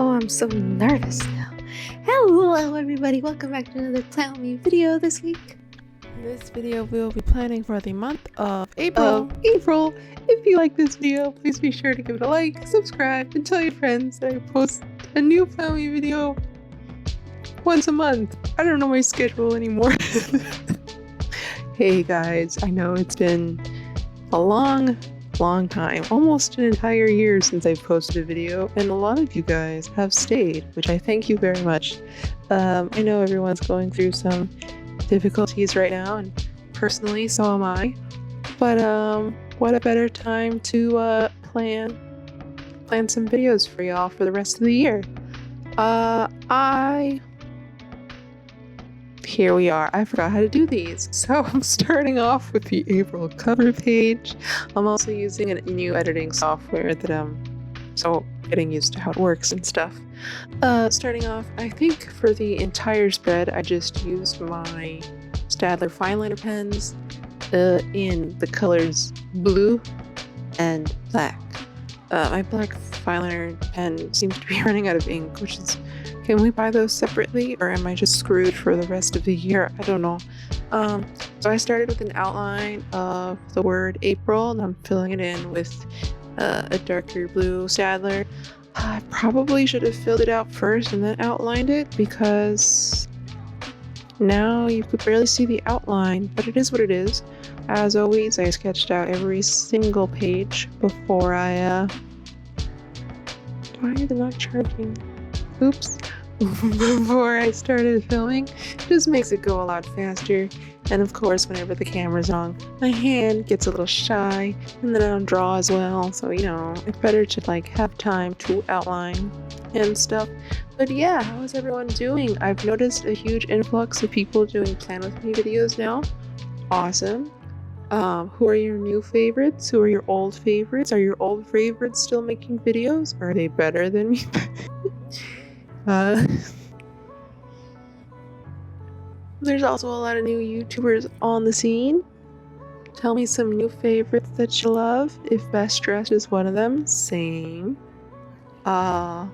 Oh, I'm so nervous now. Hello everybody, welcome back to another Tell Me video this week. In this video, we'll be planning for the month of April. If you like this video, please be sure to give it a like, subscribe, and tell your friends that I post a new family video once a month. I don't know my schedule anymore. Hey guys, I know it's been a long time, almost an entire year since I've posted a video, and a lot of you guys have stayed, which I thank you very much. I know everyone's going through some difficulties right now, and personally so am I, but what a better time to plan some videos for y'all for the rest of the year. Here we are. I forgot how to do these. So I'm starting off with the April cover page. I'm also using a new editing software that I'm getting used to how it works and stuff. Starting off, I think for the entire spread, I just used my Staedtler fineliner pens in the colors blue and black. My black fineliner pen seems to be running out of ink, which is... Can we buy those separately, or am I just screwed for the rest of the year? I don't know. So I started with an outline of the word April, and I'm filling it in with a darker blue Staedtler. I probably should have filled it out first and then outlined it, because now you could barely see the outline, but it is what it is. As always, I sketched out every single page before I... Why are they not charging? Oops. Before I started filming. Just makes it go a lot faster. And of course, whenever the camera's on, my hand gets a little shy, and then I don't draw as well. So, you know, it's better to have time to outline and stuff. But yeah, how is everyone doing? I've noticed a huge influx of people doing Plan With Me videos now. Awesome. Who are your new favorites? Who are your old favorites? Are your old favorites still making videos? Are they better than me? There's also a lot of new YouTubers on the scene. Tell me some new favorites that you love. If Best Dressed is one of them, same. Although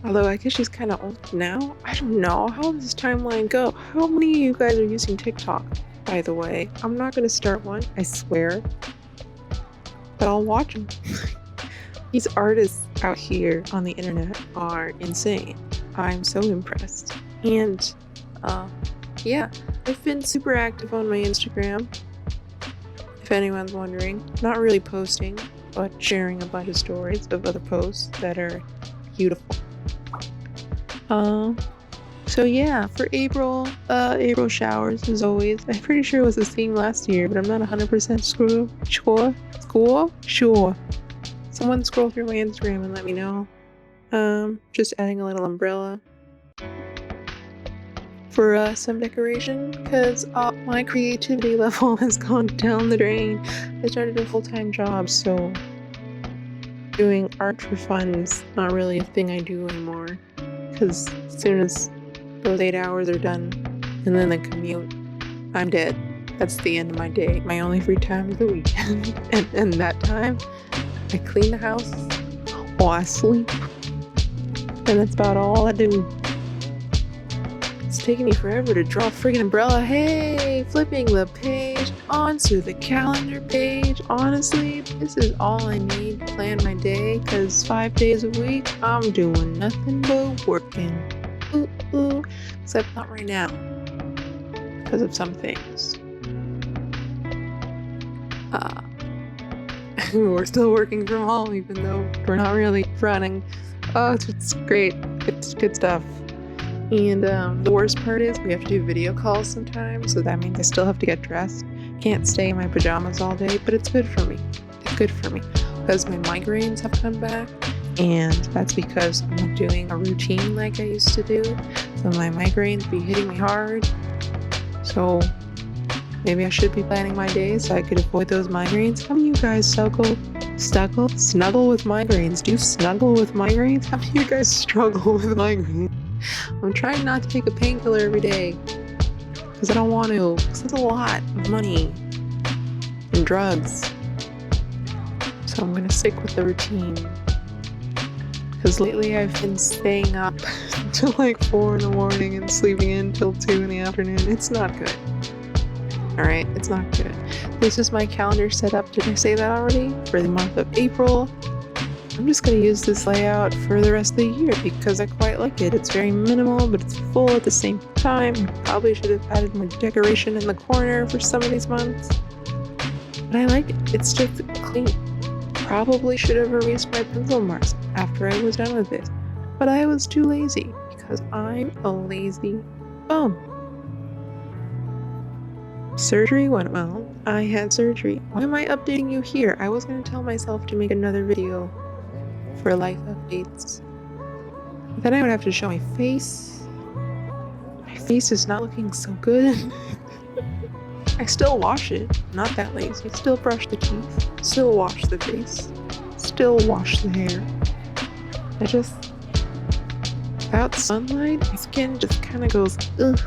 I guess she's kind of old now. I don't know. How does this timeline go? How many of you guys are using TikTok, by the way? I'm not going to start one, I swear. But I'll watch them. These artists out here on the internet are insane. I'm so impressed. And yeah, I've been super active on my Instagram, if anyone's wondering. Not really posting, but sharing a bunch of stories of other posts that are beautiful. So yeah, for April showers as always. I'm pretty sure it was the theme last year, but I'm not 100% sure. Someone scroll through my Instagram and let me know. Just adding a little umbrella for some decoration, because my creativity level has gone down the drain. I started a full-time job, so doing art for fun is not really a thing I do anymore, because as soon as those 8 hours are done and then the commute, I'm dead. That's the end of my day. My only free time is the weekend. and that time I clean the house or I sleep, and that's about all I do. It's taking me forever to draw a friggin' umbrella. Hey, flipping the page onto the calendar page. Honestly, this is all I need to plan my day, because 5 days a week, I'm doing nothing but working. Ooh. Except not right now, because of some things. We're still working from home, even though we're not really running. Oh, it's great. It's good stuff. And the worst part is we have to do video calls sometimes, so that means I still have to get dressed. Can't stay in my pajamas all day, but it's good for me. It's good for me because my migraines have come back, and that's because I'm not doing a routine like I used to do. So my migraines be hitting me hard. So maybe I should be planning my days so I could avoid those migraines. How many of you guys snuggle with migraines? Do you snuggle with migraines? How many of you guys struggle with migraines? I'm trying not to take a painkiller every day, because I don't want to, because it's a lot of money and drugs. So I'm going to stick with the routine, because lately I've been staying up till like 4 in the morning and sleeping in till 2 in the afternoon. It's not good. Alright, it's not good. This is my calendar set up, did I say that already? For the month of April. I'm just going to use this layout for the rest of the year because I quite like it. It's very minimal, but it's full at the same time. I probably should have added more decoration in the corner for some of these months. But I like it. It's just clean. Probably should have erased my pencil marks after I was done with it. But I was too lazy because I'm a lazy bum. Surgery went well. I had surgery. Why am I updating you here? I was going to tell myself to make another video for life updates. But then I would have to show my face. My face is not looking so good. I still wash it. Not that lazy. Still brush the teeth. Still wash the face. Still wash the hair. I just... without sunlight, my skin just kind of goes, ugh.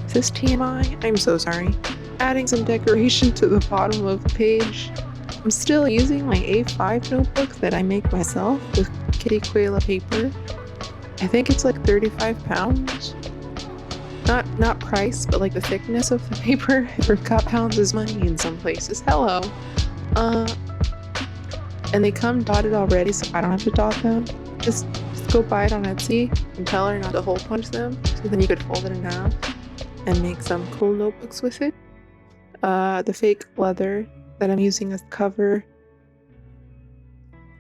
Is this TMI? I'm so sorry. Adding some decoration to the bottom of the page. I'm still using my A5 notebook that I make myself with Kitty Quayla paper. I think it's like 35 pounds. Not price, but like the thickness of the paper. I forgot pounds is money in some places. Hello. And they come dotted already, so I don't have to dot them. Just go buy it on Etsy and tell her not to hole punch them, so then you could fold it in half and make some cool notebooks with it. The fake leather that I'm using as the cover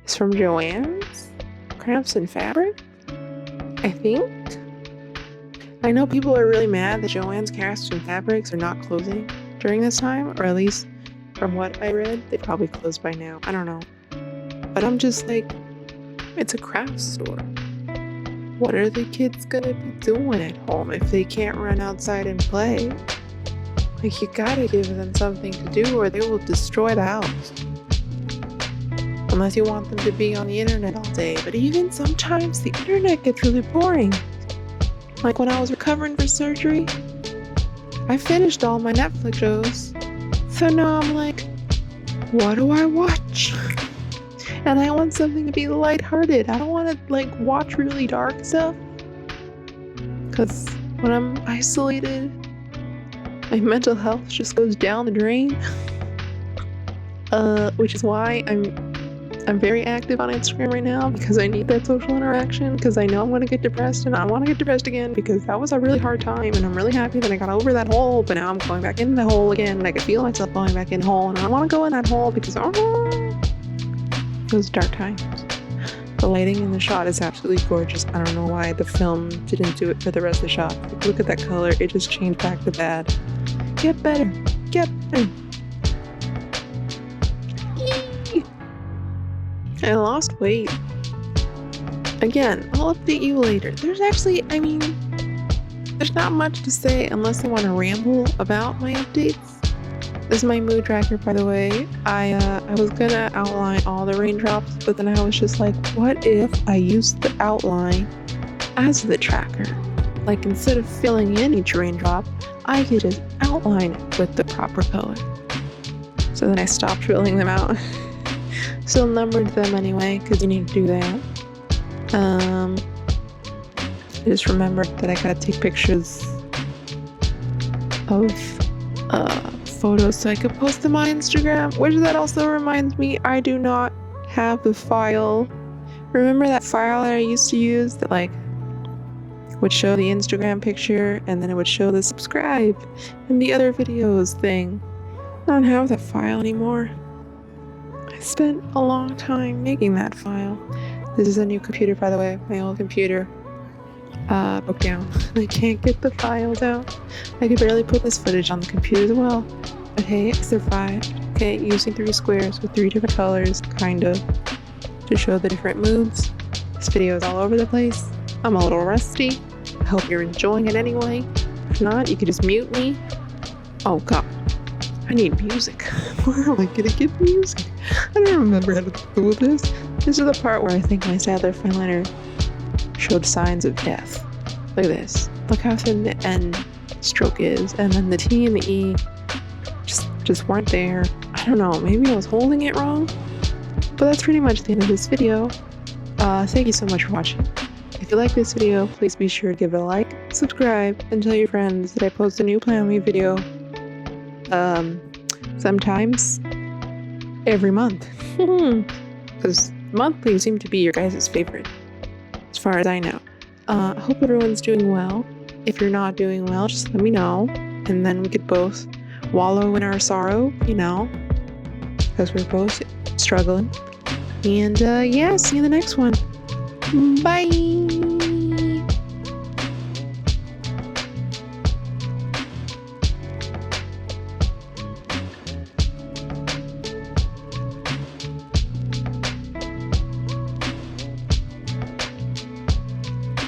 is from JOAANNs. Cramps and fabric, I think. I know people are really mad that JOAANNs crafts and fabrics are not closing during this time, or at least from what I read, they probably closed by now. I don't know. But I'm just like, it's a craft store. What are the kids gonna be doing at home if they can't run outside and play? Like, you gotta give them something to do or they will destroy the house. Unless you want them to be on the internet all day. But even sometimes the internet gets really boring. Like when I was recovering for surgery, I finished all my Netflix shows. So now I'm like, what do I watch? And I want something to be lighthearted. I don't want to like watch really dark stuff. Because when I'm isolated, my mental health just goes down the drain. Which is why I'm very active on Instagram right now, because I need that social interaction, because I know I'm going to get depressed and I want to get depressed again, because that was a really hard time and I'm really happy that I got over that hole, but now I'm going back in the hole again and I can feel myself going back in the hole and I want to go in that hole because those dark times. The lighting in the shot is absolutely gorgeous. I don't know why the film didn't do it for the rest of the shot. Like, look at that color, it just changed back to bad. Get better, get better. I lost weight. Again, I'll update you later. There's actually, there's not much to say unless I want to ramble about my updates. This is my mood tracker, by the way. I was gonna outline all the raindrops, but then I was just like, what if I used the outline as the tracker? Like, instead of filling in each raindrop, I could just outline it with the proper color. So then I stopped filling them out. Still numbered them anyway, because you need to do that. I just remembered that I gotta take pictures of photos so I could post them on Instagram, which that also reminds me, I do not have the file. Remember that file that I used to use that like would show the Instagram picture and then it would show the subscribe and the other videos thing? I don't have that file anymore. I spent a long time making that file. This is a new computer, by the way. My old computer broke down. I can't get the files out. I could barely put this footage on the computer as well. But hey, I survived. Okay, using 3 squares with 3 different colors, kind of, to show the different moods. This video is all over the place. I'm a little rusty. I hope you're enjoying it anyway. If not, you could just mute me. Oh god. I need music. Where am I gonna get music? I don't remember how to do this. This is the part where I think my Sadler fineliner showed signs of death. Look at this. Look how thin the N stroke is, and then the T and the E just weren't there. I don't know, maybe I was holding it wrong? But that's pretty much the end of this video. Thank you so much for watching. If you like this video, please be sure to give it a like, subscribe, and tell your friends that I post a new Plan Me video sometimes every month. Because monthly seem to be your guys' favorite, as far as I know. I hope everyone's doing well. If you're not doing well, just let me know, and then we could both wallow in our sorrow, you know, because we're both struggling. And yeah, see you in the next one. Bye!